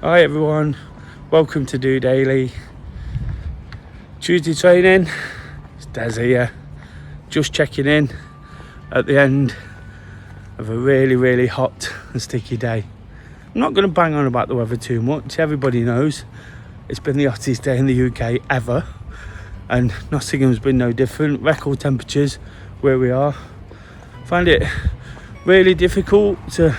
Hi everyone, welcome to DOdaily. Tuesday training, it's Des here, just checking in at the end of a really hot and sticky day. I'm not going to bang on about the weather too much, everybody knows it's been the hottest day in the UK ever, and Nottingham's been no different. Record temperatures where we are. Find it really difficult to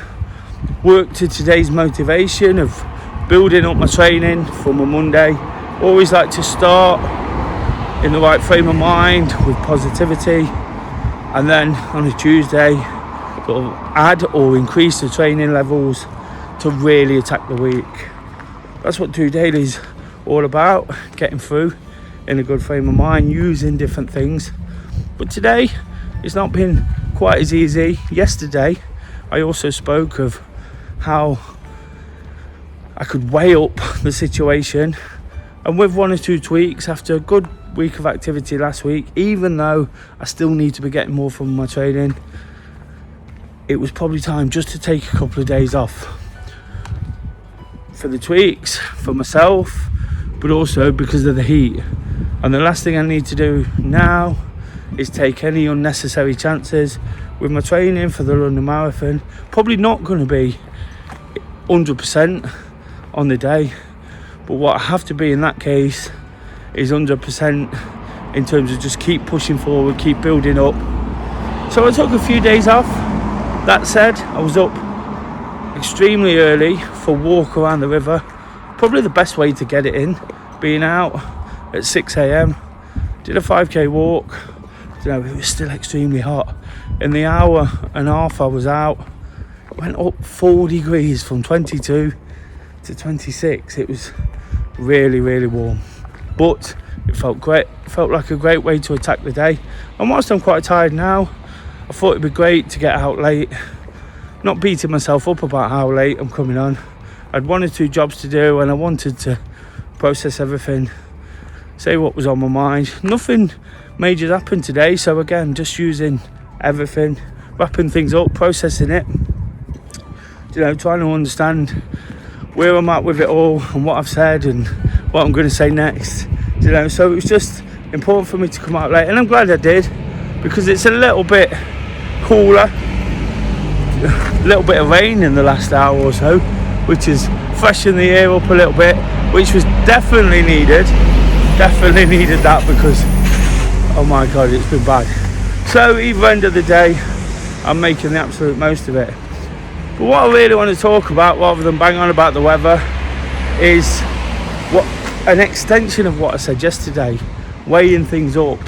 work to today's motivation of building up my training from a Monday. Always like to start in the right frame of mind with positivity, and then on a Tuesday sort of add or increase the training levels to really attack the week. That's what DOdaily's all about, getting through in a good frame of mind, using different things. But today it's not been quite as easy. Yesterday I also spoke of how I could weigh up the situation, and with one or two tweaks after a good week of activity last week, even though I still need to be getting more from my training, it was probably time just to take a couple of days off for the tweaks, for myself, but also because of the heat. And the last thing I need to do now is take any unnecessary chances with my training for the London Marathon. Probably not going to be 100% on the day, but what I have to be in that case is 100% in terms of just keep pushing forward, keep building up. So I took a few days off. That said, I was up extremely early for a walk around the river, probably the best way to get it in, being out at 6 a.m. Did a 5k walk. It was still extremely hot. In the hour and a half I was out, it went up 4 degrees from 22 to 26. It was really warm, but it felt great. It felt like a great way to attack the day. And whilst I'm quite tired now, I thought it'd be great to get out late, not beating myself up about how late I'm coming on. I had 1 or 2 jobs to do, and I wanted to process everything, say what was on my mind. Nothing major happened today, so again, just using everything, wrapping things up, processing it, trying to understand where I'm at with it all and what I've said and what I'm going to say next. So it was just important for me to come out late, and I'm glad I did, because it's a little bit cooler, a little bit of rain in the last hour or so, which has freshened the air up a little bit, which was definitely needed that, because oh my god, it's been bad. So either end of the day, I'm making the absolute most of it. But what I really want to talk about, rather than bang on about the weather, is what an extension of what I said yesterday, weighing things up.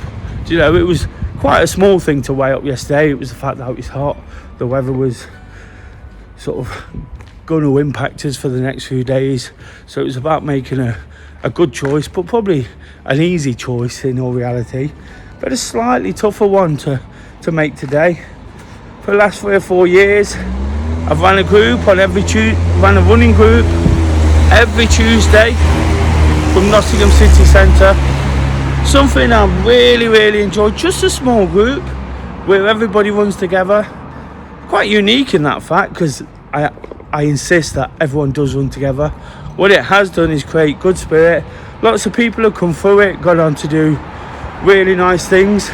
It was quite a small thing to weigh up yesterday. It was the fact that it was hot, the weather was sort of going to impact us for the next few days, so it was about making a good choice, but probably an easy choice in all reality, but a slightly tougher one to make today. For the last 3 or 4 years, I've ran a group on ran a running group every Tuesday from Nottingham city centre. Something I really enjoyed, just a small group where everybody runs together. Quite unique in that fact, because I insist that everyone does run together. What it has done is create good spirit. Lots of people have come through it, got on to do really nice things.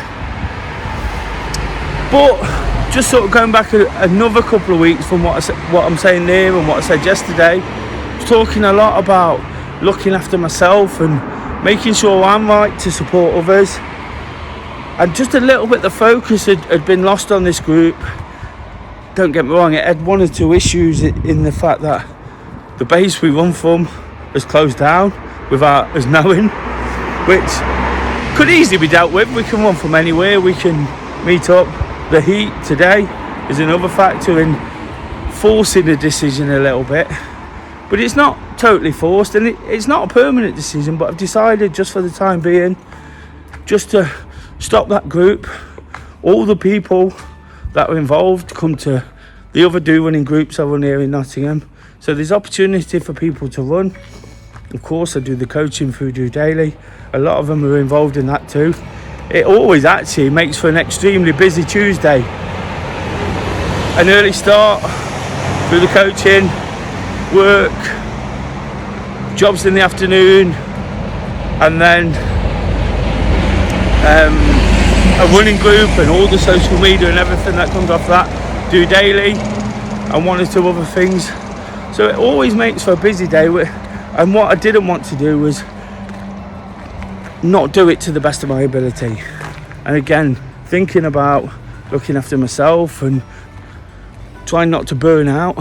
But just sort of going back another couple of weeks from what I'm saying there and what I said yesterday, I was talking a lot about looking after myself and making sure I'm right to support others. And just a little bit the focus had been lost on this group. Don't get me wrong, it had 1 or 2 issues in the fact that the base we run from has closed down without us knowing, which could easily be dealt with. We can run from anywhere, we can meet up. The heat today is another factor in forcing the decision a little bit, but it's not totally forced, and it's not a permanent decision, but I've decided just for the time being just to stop that group. All the people that are involved come to the other running groups I run here in Nottingham, so there's opportunity for people to run. Of course I do the coaching through DOdaily, a lot of them are involved in that too. It always actually makes for an extremely busy Tuesday. An early start through the coaching, work, jobs in the afternoon, and then a running group and all the social media and everything that comes off that, DOdaily and one or two other things. So it always makes for a busy day, and what I didn't want to do was not do it to the best of my ability. And again, thinking about looking after myself and trying not to burn out.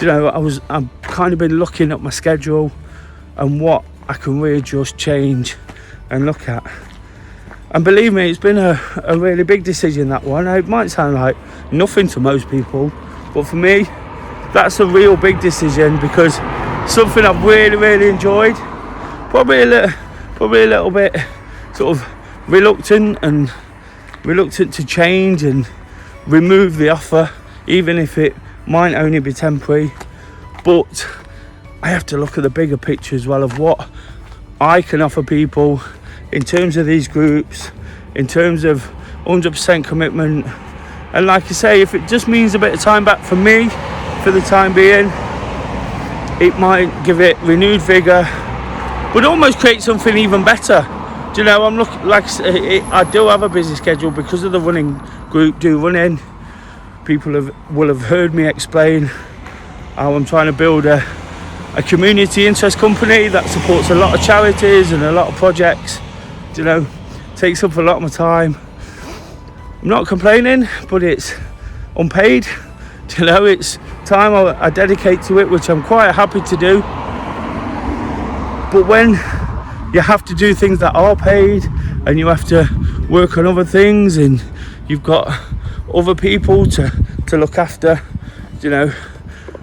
You know, I've kind of been looking at my schedule and what I can readjust, change and look at. And believe me, it's been a really big decision, that one. It might sound like nothing to most people, but for me, that's a real big decision, because something I've really enjoyed. Probably a little bit sort of reluctant to change and remove the offer, even if it might only be temporary. But I have to look at the bigger picture as well, of what I can offer people in terms of these groups, in terms of 100% commitment. And like I say, if it just means a bit of time back for me for the time being, it might give it renewed vigour, but almost create something even better. Do you know, I'm looking, like I say, I do have a busy schedule because of the running group, do running. People will have heard me explain how I'm trying to build a community interest company that supports a lot of charities and a lot of projects. You know, takes up a lot of my time. I'm not complaining, but it's unpaid. You know, it's time I dedicate to it, which I'm quite happy to do. But when you have to do things that are paid, and you have to work on other things, and you've got other people to look after, you know,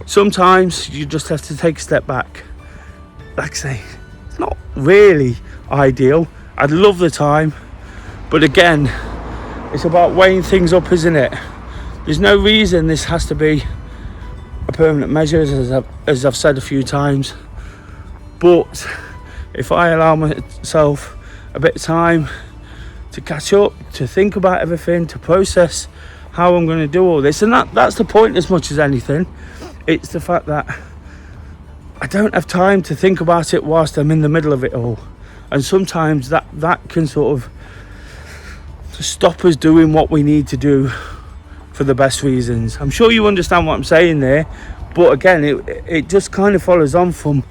sometimes you just have to take a step back. Like I say, it's not really ideal. I'd love the time, but again, it's about weighing things up, isn't it? There's no reason this has to be a permanent measure, as I've said a few times. But if I allow myself a bit of time to catch up, to think about everything, to process how I'm going to do all this, and that's the point as much as anything. It's the fact that I don't have time to think about it whilst I'm in the middle of it all. And sometimes that can sort of stop us doing what we need to do for the best reasons. I'm sure you understand what I'm saying there, but again, it just kind of follows on from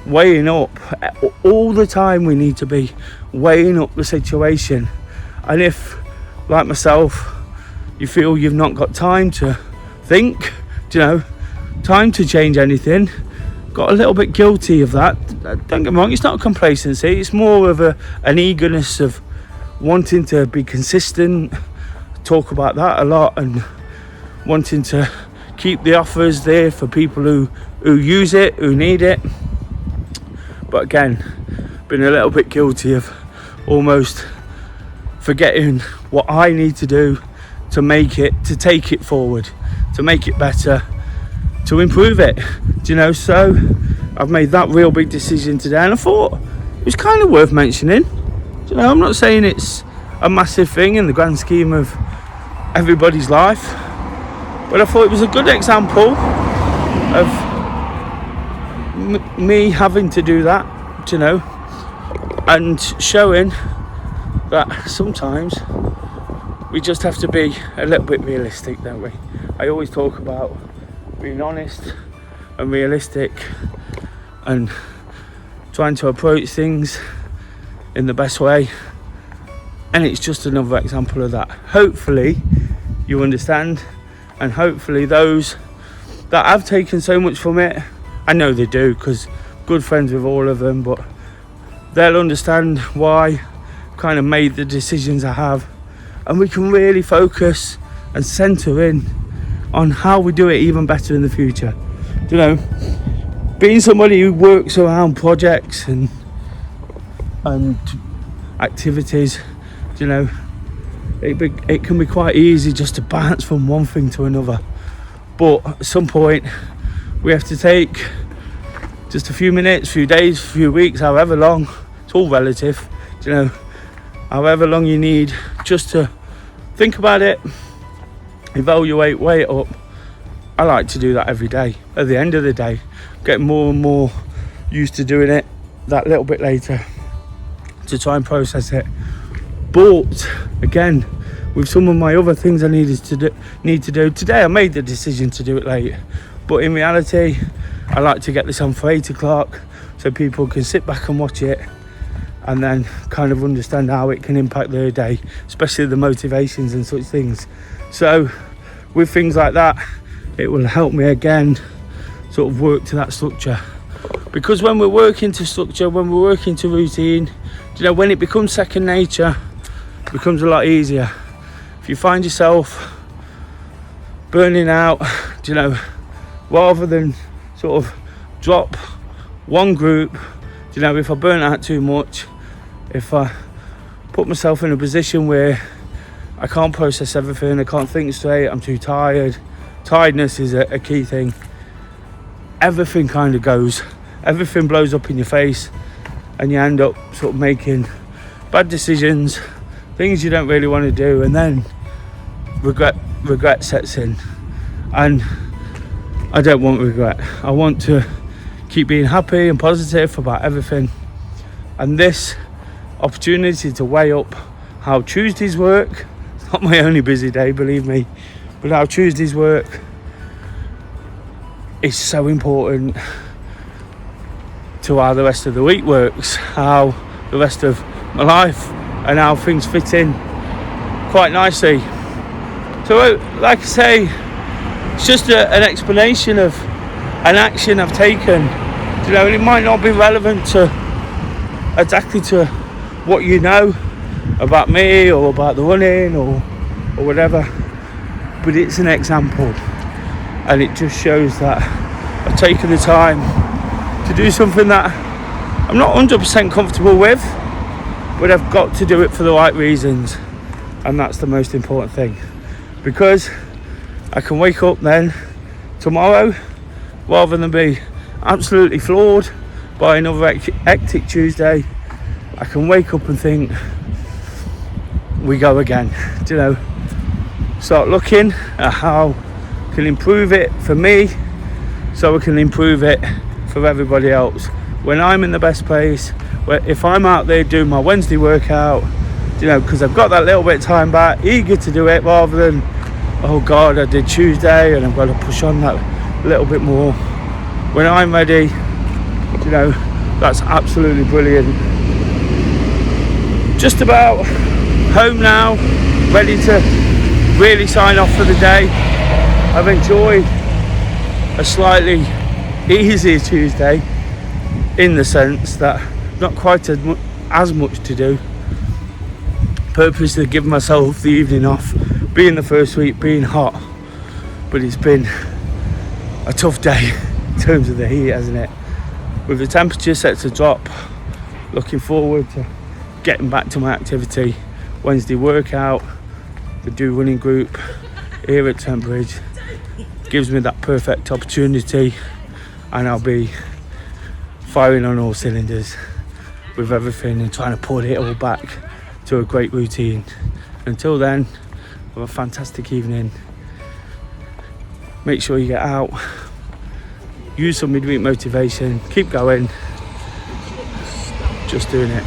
weighing up. All the time we need to be weighing up the situation. And if, like myself, you feel you've not got time to think, you know, time to change anything, got a little bit guilty of that. Don't get me wrong, it's not complacency, it's more of an eagerness of wanting to be consistent. Talk about that a lot, and wanting to keep the offers there for people who use it, who need it. But again, been a little bit guilty of almost forgetting what I need to do to take it forward, to make it better, to improve it. Do you know, so I've made that real big decision today, and I thought it was kind of worth mentioning. Do you know, I'm not saying it's a massive thing in the grand scheme of everybody's life, but I thought it was a good example of me having to do that, do you know, and showing that sometimes we just have to be a little bit realistic, don't we? I always talk about being honest and realistic and trying to approach things in the best way, and it's just another example of that. Hopefully you understand, and hopefully those that have taken so much from it, I know they do, because I'm good friends with all of them, but they'll understand why I kind of made the decisions I have, and we can really focus and centre in on how we do it even better in the future. You know, being somebody who works around projects and activities, you know, it can be quite easy just to bounce from one thing to another. But at some point, we have to take just a few minutes, few days, few weeks, however long. It's all relative, you know, however long you need, just to think about it, evaluate, weigh it up. I like to do that every day. At the end of the day, get more and more used to doing it that little bit later to try and process it. But again, with some of my other things I need to do today, I made the decision to do it late, but in reality I like to get this on for 8 o'clock so people can sit back and watch it and then kind of understand how it can impact their day, especially the motivations and such things. So with things like that, it will help me again sort of work to that structure, because when we're working to structure, when we're working to routine, you know, when it becomes second nature, it becomes a lot easier. If you find yourself burning out, you know, rather than sort of drop one group, you know, if I burn out too much, if I put myself in a position where I can't process everything, I can't think straight, I'm too tired. Tiredness is a key thing. Everything kind of goes, everything blows up in your face, and you end up sort of making bad decisions, things you don't really want to do, and then regret sets in. And I don't want regret. I want to keep being happy and positive about everything. And this opportunity to weigh up how Tuesdays work, it's not my only busy day, believe me, but how Tuesdays work is so important to how the rest of the week works, how the rest of my life and how things fit in quite nicely. So like I say, it's just an explanation of an action I've taken, you know, and it might not be relevant to exactly to what you know about me or about the running or whatever, but it's an example, and it just shows that I've taken the time to do something that I'm not 100% comfortable with, but I've got to do it for the right reasons, and that's the most important thing, because I can wake up then tomorrow, rather than be absolutely floored by another hectic Tuesday, I can wake up and think, we go again, you know, start looking at how I can improve it for me so I can improve it for everybody else. When I'm in the best place, where if I'm out there doing my Wednesday workout, you know, because I've got that little bit of time back, eager to do it, rather than, oh God, I did Tuesday and I've got to push on that little bit more. When I'm ready, you know, that's absolutely brilliant. Just about home now, ready to really sign off for the day. I've enjoyed a slightly easier Tuesday in the sense that not quite as much to do. Purposely giving myself the evening off, being the first week, being hot, but it's been a tough day in terms of the heat, hasn't it? With the temperature set to drop, looking forward to getting back to my activity. Wednesday workout, the Do Running group here at Trentbridge gives me that perfect opportunity, and I'll be firing on all cylinders with everything and trying to put it all back to a great routine. Until then, have a fantastic evening. Make sure you get out, use some midweek motivation, keep going, just doing it.